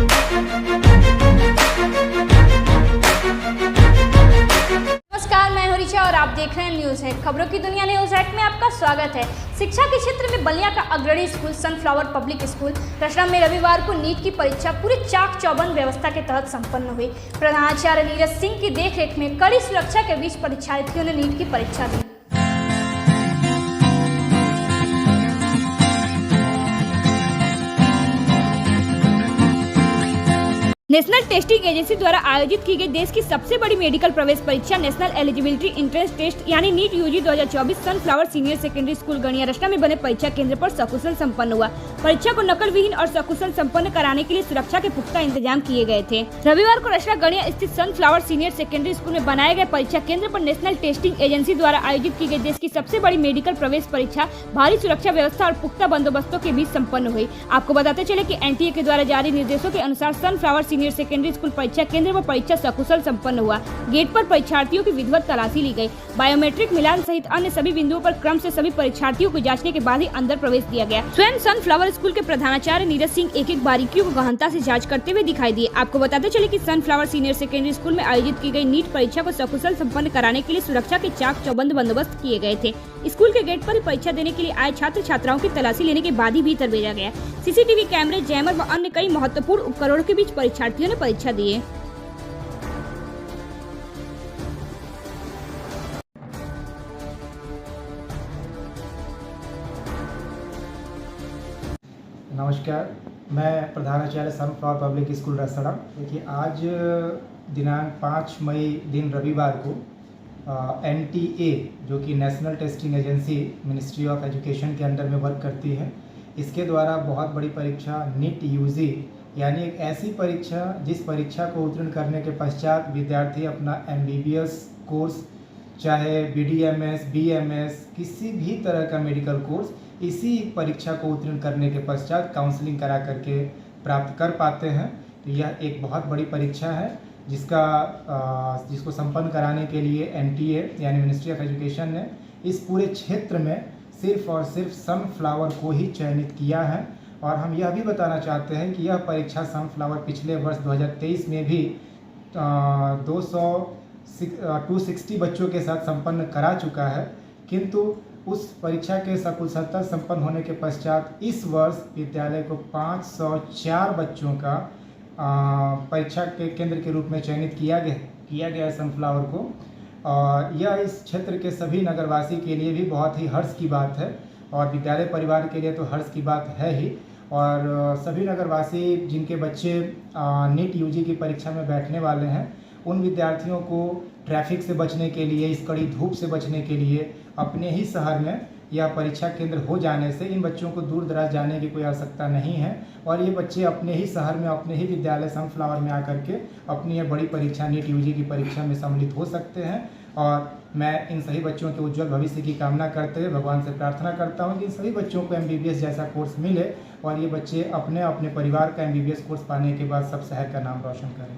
नमस्कार, मैं हूं ऋचा और आप देख रहे हैं न्यूज़ हैक। खबरों की दुनिया न्यूज़ हैक में आपका स्वागत है। शिक्षा के क्षेत्र में बलिया का अग्रणी स्कूल सनफ्लावर पब्लिक स्कूल रचना में रविवार को नीट की परीक्षा पूरी चाक चौबंद व्यवस्था के तहत संपन्न हुई। प्रधानाचार्य नीरज सिंह की देखरेख में कड़ी सुरक्षा के बीच परीक्षार्थियों ने नीट की परीक्षा दी। नेशनल टेस्टिंग एजेंसी द्वारा आयोजित की गई देश की सबसे बड़ी मेडिकल प्रवेश परीक्षा नेशनल एलिजिबिलिटी एंट्रेंस टेस्ट यानी NEET UG 2024 sunflower senior secondary school गणिया रचना में बने परीक्षा केंद्र पर सकुशल संपन्न हुआ। परीक्षा को नकल विहीन और सकुशल संपन्न कराने के लिए सुरक्षा के पुख्ता इंतजाम किए गए थे। रविवार को रचना गणिया स्थित सनफ्लावर सीनियर सेकेंडरी स्कूल में बनाए गए परीक्षा केंद्र पर नेशनल टेस्टिंग एजेंसी द्वारा आयोजित की गई देश की सबसे बड़ी मेडिकल प्रवेश परीक्षा भारी सुरक्षा व्यवस्था और पुख्ता बंदोबस्तों के बीच संपन्न हुई। आपको बताते चले कि एनटीए के द्वारा जारी निर्देशों के अनुसार सनफ्लावर सीनियर सेकेंडरी स्कूल परीक्षा केंद्र पर परीक्षा सकुशल संपन्न हुआ। गेट पर परीक्षार्थियों की विधिवत तलाशी ली गई। बायोमेट्रिक मिलान सहित अन्य सभी बिंदुओं पर क्रम से सभी परीक्षार्थियों को जांचने के बाद ही अंदर प्रवेश दिया गया। स्वयं सनफ्लावर स्कूल के प्रधानाचार्य नीरज सिंह एक एक बारीकियों को गहनता से जांच करते हुए दिखाई दिए। आपको बताते चले कि सनफ्लावर सीनियर सेकेंडरी स्कूल में आयोजित की गई नीट परीक्षा को सकुशल संपन्न कराने के लिए सुरक्षा के चाक चौबंद बंदोबस्त किए गए थे। स्कूल के गेट पर ही परीक्षा देने के लिए आए छात्र छात्राओं की तलाशी लेने के बाद ही भीतर भेजा गया। सीसीटीवी कैमरे, जैमर व अन्य कई महत्वपूर्ण उपकरणों के बीच परीक्षार्थियों ने परीक्षा दी है। नमस्कार, मैं प्रधानाचार्य सनफ्लावर पब्लिक स्कूल रसड़ा। देखिए, आज दिनांक 5 मई दिन रविवार को एनटीए जो कि national testing agency ministry of education के अंडर में वर्क करती है, इसके द्वारा बहुत बड़ी परीक्षा नीट यूजी यानी एक ऐसी परीक्षा जिस परीक्षा को उत्तीर्ण करने के पश्चात विद्यार्थी अपना एमबीबीएस कोर्स, चाहे बीडीएमएस, बीएमएस, किसी भी तरह का मेडिकल कोर्स इसी परीक्षा को उत्तीर्ण करने के पश्चात काउंसलिंग करा करके प्राप्त कर पाते हैं। तो यह एक बहुत बड़ी परीक्षा है जिसको संपन्न कराने के लिए एनटीए यानी मिनिस्ट्री ऑफ एजुकेशन ने इस पूरे क्षेत्र में सिर्फ और सिर्फ सनफ्लावर को ही चयनित किया है। और हम यह भी बताना चाहते हैं कि यह परीक्षा सनफ्लावर पिछले वर्ष 2023 में भी 260 बच्चों के साथ संपन्न करा चुका है, किंतु उस परीक्षा के सकुशलता संपन्न होने के पश्चात इस वर्ष विद्यालय को 504 बच्चों का परीक्षा के केंद्र के रूप में चयनित किया गया है सनफ्लावर को। और यह इस क्षेत्र के सभी नगरवासी के लिए भी बहुत ही हर्ष की बात है और विद्यालय परिवार के लिए तो हर्ष की बात है ही। और सभी नगरवासी जिनके बच्चे नीट यूजी की परीक्षा में बैठने वाले हैं, उन विद्यार्थियों को ट्रैफिक से बचने के लिए, इस कड़ी धूप से बचने के लिए अपने ही शहर में यह परीक्षा केंद्र हो जाने से इन बच्चों को दूर दराज जाने की कोई आवश्यकता नहीं है और ये बच्चे अपने ही शहर में, अपने ही विद्यालय सनफ्लावर में आकर के अपनी यह बड़ी परीक्षा नीट यूजी की परीक्षा में सम्मिलित हो सकते हैं। और मैं इन सभी बच्चों के उज्जवल भविष्य की कामना करते हुए भगवान से प्रार्थना करता हूं कि इन सभी बच्चों को एमबीबीएस जैसा कोर्स मिले और ये बच्चे अपने अपने परिवार का एमबीबीएस कोर्स पाने के बाद सब शहर का नाम रोशन करें।